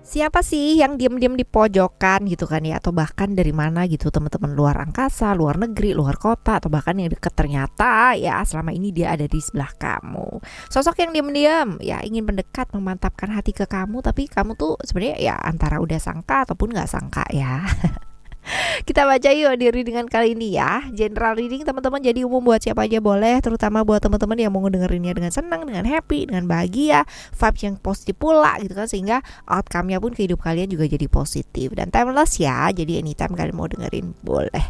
Siapa sih yang diam-diam di pojokan gitu kan ya, atau bahkan dari mana gitu teman-teman, luar angkasa, luar negeri, luar kota, atau bahkan yang deket, ternyata ya selama ini dia ada di sebelah kamu. Sosok yang diam-diam ya ingin mendekat, memantapkan hati ke kamu, tapi kamu tuh sebenarnya ya antara udah sangka ataupun nggak sangka ya. Kita baca yuk di readingan kali ini ya. General reading teman-teman, jadi umum buat siapa aja boleh, terutama buat teman-teman yang mau ngedengerinnya dengan senang, dengan happy, dengan bahagia, vibes yang positif pula gitu kan, sehingga outcome-nya pun ke hidup kalian juga jadi positif dan timeless ya. Jadi anytime kalian mau dengerin boleh.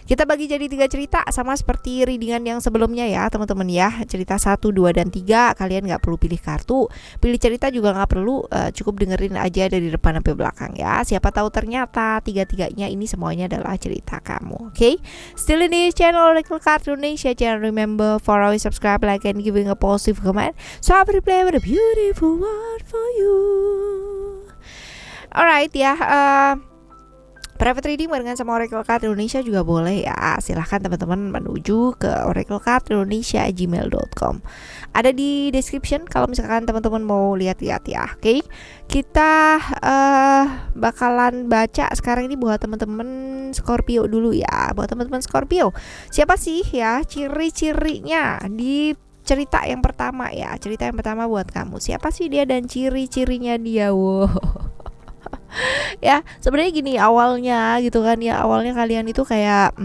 Kita bagi jadi 3 cerita, sama seperti readingan yang sebelumnya ya teman-teman ya. Cerita 1, 2, dan 3, kalian gak perlu pilih kartu, pilih cerita juga gak perlu, cukup dengerin aja dari depan sampai belakang ya. Siapa tahu ternyata tiga-tiganya ini semuanya adalah cerita kamu. Okay? Still in this channel Oracle Card Indonesia channel. Remember for always subscribe, like, and giving a positive comment. So I will play with a beautiful word for you. Alright ya, private reading barengan sama Oracle Card Indonesia juga boleh ya. Silahkan teman-teman menuju ke oraclecardindonesia@gmail.com. Ada di description kalau misalkan teman-teman mau lihat-lihat ya. Oke, kita bakalan baca sekarang ini buat teman-teman Scorpio dulu ya. Buat teman-teman Scorpio, siapa sih ya ciri-cirinya di cerita yang pertama ya? Cerita yang pertama buat kamu, siapa sih dia dan ciri-cirinya dia? Wow. Ya sebenarnya gini awalnya gitu kan ya, awalnya kalian itu kayak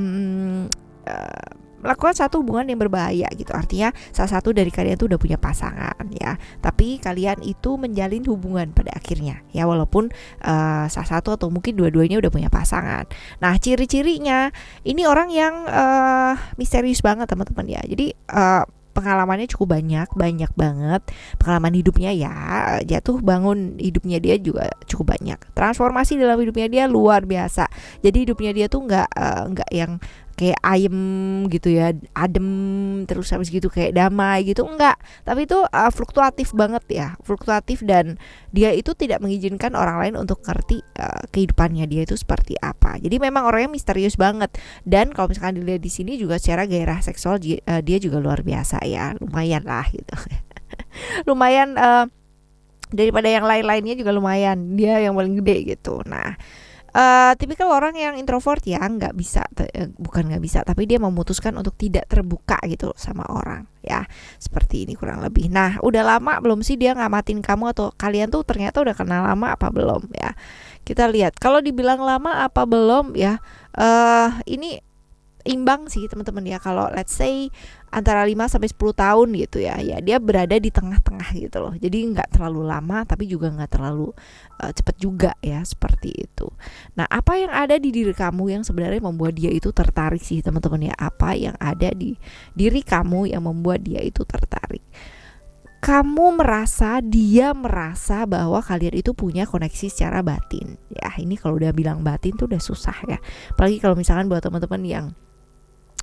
melakukan satu hubungan yang berbahaya gitu. Artinya salah satu dari kalian tuh udah punya pasangan ya, tapi kalian itu menjalin hubungan pada akhirnya ya, walaupun salah satu atau mungkin dua-duanya udah punya pasangan. Nah ciri-cirinya ini orang yang misterius banget teman-teman ya. Jadi pengalamannya cukup banyak banget pengalaman hidupnya ya, jatuh bangun hidupnya dia juga cukup banyak, transformasi dalam hidupnya dia luar biasa. Jadi hidupnya dia tuh nggak yang kayak ayem gitu ya, adem terus habis gitu kayak damai gitu, enggak, tapi itu fluktuatif banget ya, fluktuatif, dan dia itu tidak mengizinkan orang lain untuk ngerti kehidupannya dia itu seperti apa. Jadi memang orangnya misterius banget, dan kalau misalkan dilihat di sini juga secara gairah seksual dia juga luar biasa ya, lumayan lah gitu. Lumayan daripada yang lain-lainnya juga lumayan, dia yang paling gede gitu. Nah tipikal orang yang introvert ya, bukan nggak bisa, tapi dia memutuskan untuk tidak terbuka gitu sama orang ya, seperti ini kurang lebih. Nah udah lama belum sih dia ngamatin kamu, atau kalian tuh ternyata udah kenal lama apa belum ya? Kita lihat kalau dibilang lama apa belum ya, ini imbang sih teman-teman ya. Kalau let's say antara 5 sampai 10 tahun gitu ya, ya dia berada di tengah-tengah gitu loh. Jadi nggak terlalu lama tapi juga nggak terlalu cepet juga ya, seperti itu. Nah apa yang ada di diri kamu yang sebenarnya membuat dia itu tertarik sih teman-teman ya? Apa yang ada di diri kamu yang membuat dia itu tertarik? Dia merasa bahwa kalian itu punya koneksi secara batin ya. Ini kalau udah bilang batin tuh udah susah ya, apalagi kalau misalkan buat teman-teman yang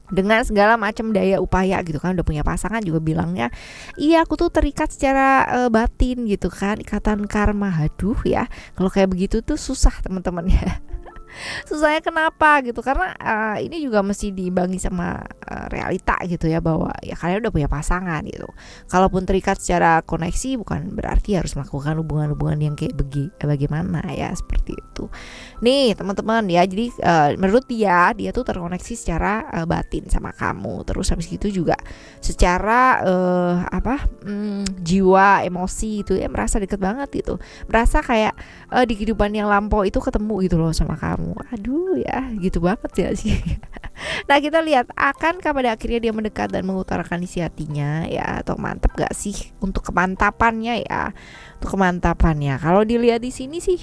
dengan segala macam daya upaya gitu kan, udah punya pasangan juga bilangnya iya aku tuh terikat secara batin gitu kan, ikatan karma. Aduh ya, kalau kayak begitu tuh susah teman-teman ya. Susahnya kenapa gitu, karena ini juga mesti diimbangi sama realita gitu ya, bahwa ya kalian udah punya pasangan gitu. Kalaupun terikat secara koneksi bukan berarti harus melakukan hubungan-hubungan yang kayak bagaimana ya, seperti itu. Nih teman-teman ya, jadi menurut dia tuh terkoneksi secara batin sama kamu. Terus habis itu juga secara jiwa, emosi itu ya, merasa deket banget gitu, merasa kayak di kehidupan yang lampau itu ketemu gitu loh sama kamu. Aduh ya, gitu banget ya sih. Nah kita lihat, akankah pada akhirnya dia mendekat dan mengutarakan isi hatinya ya, atau mantap gak sih untuk kemantapannya ya, untuk kemantapannya. Kalau dilihat di sini sih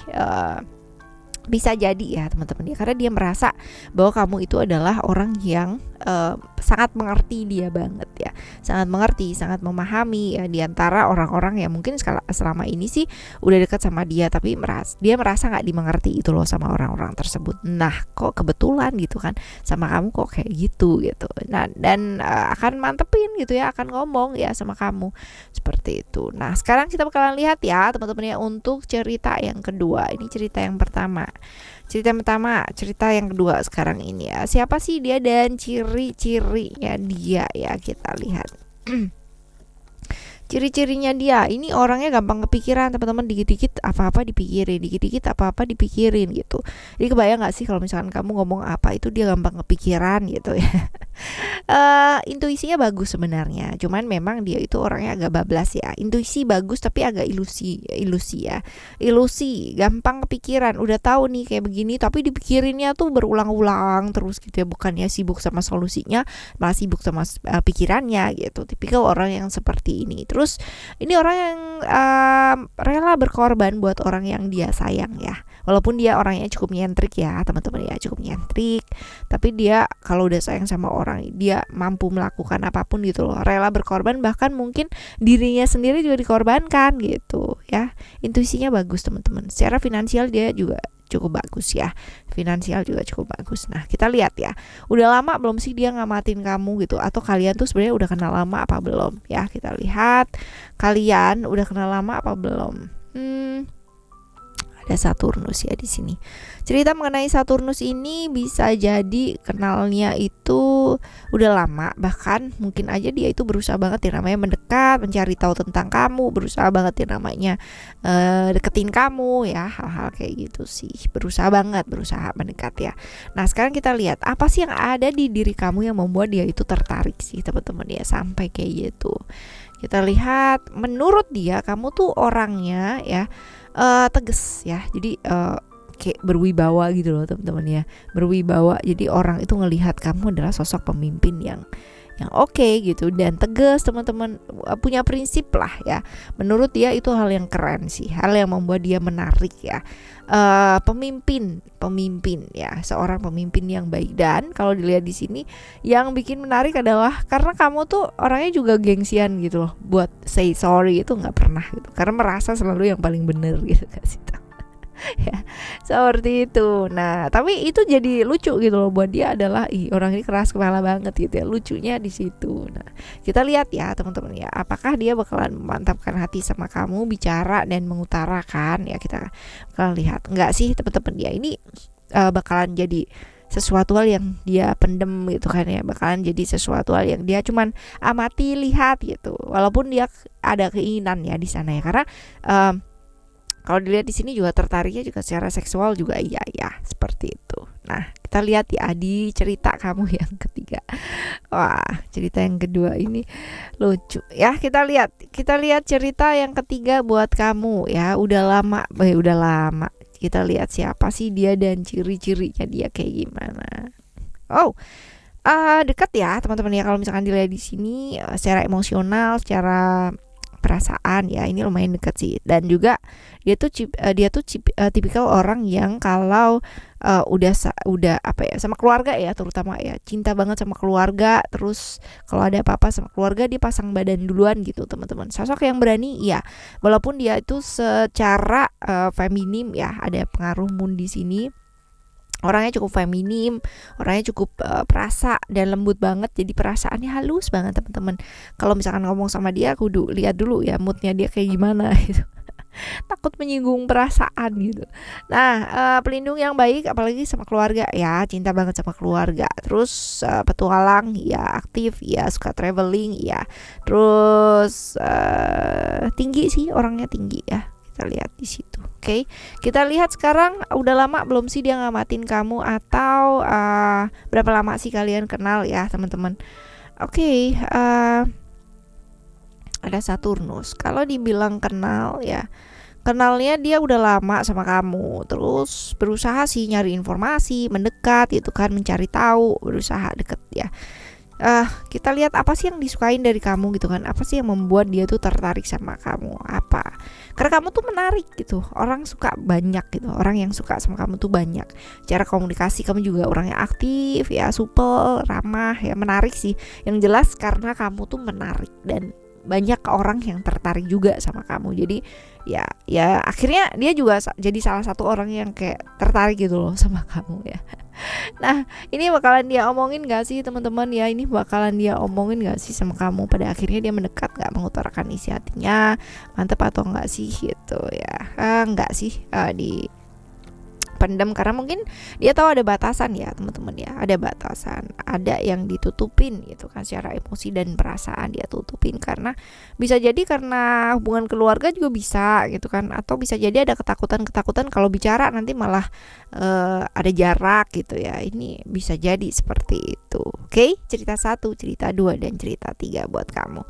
bisa jadi ya teman-teman ya, karena dia merasa bahwa kamu itu adalah orang yang sangat mengerti dia banget ya, sangat mengerti, sangat memahami ya, diantara orang-orang yang mungkin selama ini sih udah dekat sama dia, tapi dia merasa nggak dimengerti itu loh sama orang-orang tersebut. Nah kok kebetulan gitu kan sama kamu kok kayak gitu. Nah dan akan mantepin gitu ya, akan ngomong ya sama kamu seperti itu. Nah sekarang kita bakalan lihat ya teman-teman ya, untuk cerita yang kedua. Ini cerita yang pertama, cerita yang kedua sekarang ini ya. Siapa sih dia dan ciri-cirinya dia ya, kita lihat. Ciri-cirinya dia ini orangnya gampang kepikiran teman-teman, dikit-dikit apa-apa dipikirin, dikit-dikit apa-apa dipikirin gitu. Jadi kebayang gak sih kalau misalkan kamu ngomong apa itu dia gampang kepikiran gitu ya. Intuisinya bagus sebenarnya, cuman memang dia itu orangnya agak bablas ya. Intuisi bagus tapi agak ilusi ya. Ilusi, gampang kepikiran. Udah tahu nih kayak begini tapi dipikirinnya tuh berulang-ulang terus gitu ya. Bukannya sibuk sama solusinya, malah sibuk sama pikirannya gitu. Tipikal orang yang seperti ini. Terus ini orang yang rela berkorban buat orang yang dia sayang ya. Walaupun dia orangnya cukup nyentrik ya teman-teman ya, cukup nyentrik, tapi dia kalau udah sayang sama orang dia mampu melakukan apapun gitu loh, rela berkorban, bahkan mungkin dirinya sendiri juga dikorbankan gitu ya. Intuisinya bagus teman-teman. Secara finansial dia juga cukup bagus ya, finansial juga cukup bagus. Nah kita lihat ya, udah lama belum sih dia ngamatin kamu gitu, atau kalian tuh sebenarnya udah kenal lama apa belum ya. Kita lihat kalian udah kenal lama apa belum. Ada Saturnus ya di sini. Cerita mengenai Saturnus ini bisa jadi kenalnya itu udah lama, bahkan mungkin aja dia itu berusaha banget ya namanya mendekat, mencari tahu tentang kamu, berusaha banget ya namanya deketin kamu ya, hal-hal kayak gitu sih. Berusaha banget, berusaha mendekat ya. Nah, sekarang kita lihat apa sih yang ada di diri kamu yang membuat dia itu tertarik sih, teman-teman ya, sampai kayak gitu. Kita lihat menurut dia kamu tuh orangnya ya tegas ya, jadi kayak berwibawa gitu loh teman-teman ya, berwibawa. Jadi orang itu ngelihat kamu adalah sosok pemimpin yang oke gitu dan tegas teman-teman, punya prinsip lah ya. Menurut dia itu hal yang keren sih, hal yang membuat dia menarik ya. Pemimpin ya, seorang pemimpin yang baik. Dan kalau dilihat di sini yang bikin menarik adalah karena kamu tuh orangnya juga gengsian gitu loh, buat say sorry itu nggak pernah gitu, karena merasa selalu yang paling benar gitu kasih tahu. Ya seperti itu. Nah tapi itu jadi lucu gitu loh buat dia, adalah orang ini keras kepala banget gitu ya, lucunya di situ. Nah kita lihat ya teman-teman ya, apakah dia bakalan memantapkan hati sama kamu, bicara dan mengutarakan ya. Kita bakalan lihat enggak sih teman-teman ya, ini bakalan jadi sesuatu hal yang dia pendem gitu kan ya, bakalan jadi sesuatu hal yang dia cuman amati, lihat gitu, walaupun dia ada keinginan ya di sana ya, karena kalau dilihat di sini juga tertariknya juga secara seksual juga iya ya, seperti itu. Nah, kita lihat ya di cerita kamu yang ketiga. Wah, cerita yang kedua ini lucu ya. Kita lihat cerita yang ketiga buat kamu ya. Udah lama. Kita lihat siapa sih dia dan ciri-cirinya dia kayak gimana. Oh, dekat ya teman-teman ya. Kalau misalkan dilihat di sini secara emosional, secara perasaan ya, ini lumayan dekat sih. Dan juga dia tuh tipikal orang yang kalau udah apa ya, sama keluarga ya terutama ya, cinta banget sama keluarga. Terus kalau ada apa-apa sama keluarga dia pasang badan duluan gitu teman-teman. Sosok yang berani ya, walaupun dia itu secara feminim ya, ada pengaruh moon di sini. Orangnya cukup feminim, orangnya cukup perasa dan lembut banget. Jadi perasaannya halus banget teman-teman. Kalau misalkan ngomong sama dia, kudu lihat dulu ya moodnya dia kayak gimana gitu. Takut menyinggung perasaan gitu. Nah, pelindung yang baik apalagi sama keluarga ya, cinta banget sama keluarga. Terus petualang ya, aktif ya, suka traveling ya. Terus tinggi sih, orangnya tinggi ya. Kita lihat di situ. Oke. Kita lihat sekarang udah lama belum sih dia ngamatin kamu, atau berapa lama sih kalian kenal ya, teman-teman. Oke, ada Saturnus. Kalau dibilang kenal ya, kenalnya dia udah lama sama kamu, terus berusaha sih nyari informasi, mendekat gitu kan, mencari tahu, berusaha deket ya. Kita lihat apa sih yang disukain dari kamu gitu kan, apa sih yang membuat dia tuh tertarik sama kamu, apa, karena kamu tuh menarik gitu, orang suka banyak gitu, orang yang suka sama kamu tuh banyak. Cara komunikasi kamu juga orangnya aktif ya, supel, ramah ya, menarik sih. Yang jelas karena kamu tuh menarik dan banyak orang yang tertarik juga sama kamu. Jadi ya akhirnya dia juga jadi salah satu orang yang kayak tertarik gitu loh sama kamu ya. Nah, ini bakalan dia omongin gak sih teman-teman ya? Ini bakalan dia omongin gak sih sama kamu? Pada akhirnya dia mendekat gak, mengutarakan isi hatinya, mantep atau enggak sih gitu ya? Enggak sih, di pendam karena mungkin dia tahu ada batasan ya teman-teman ya, ada batasan, ada yang ditutupin gitu kan, secara emosi dan perasaan dia tutupin karena bisa jadi karena hubungan keluarga juga bisa gitu kan, atau bisa jadi ada ketakutan kalau bicara nanti malah ada jarak gitu ya, ini bisa jadi seperti itu. Oke, cerita 1, cerita 2, dan cerita 3 buat kamu.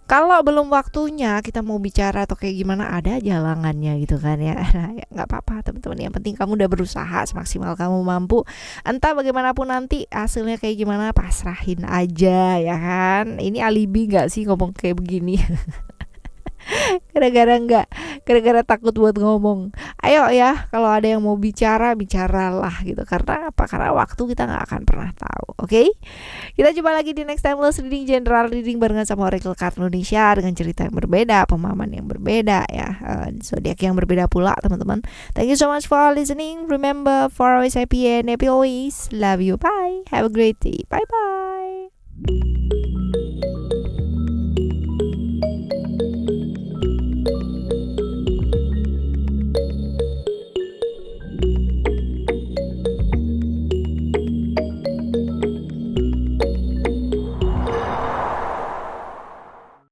Kalau belum waktunya kita mau bicara atau kayak gimana, ada jalanannya gitu kan ya. Nah, ya nggak apa-apa teman-teman. Yang penting kamu udah berusaha semaksimal kamu mampu. Entah bagaimanapun nanti hasilnya kayak gimana, pasrahin aja ya kan. Ini alibi nggak sih ngomong kayak begini? Gara-gara takut buat ngomong. Ayo ya, kalau ada yang mau bicara, bicaralah gitu. Karena apa? Karena waktu kita nggak akan pernah tahu. Oke? Kita jumpa lagi di next timeless reading, general reading barengan sama Oracle Card Indonesia dengan cerita yang berbeda, pemahaman yang berbeda ya, zodiak yang berbeda pula teman-teman. Thank you so much for listening. Remember, for always happy and happy always. Love you. Bye. Have a great day. Bye bye.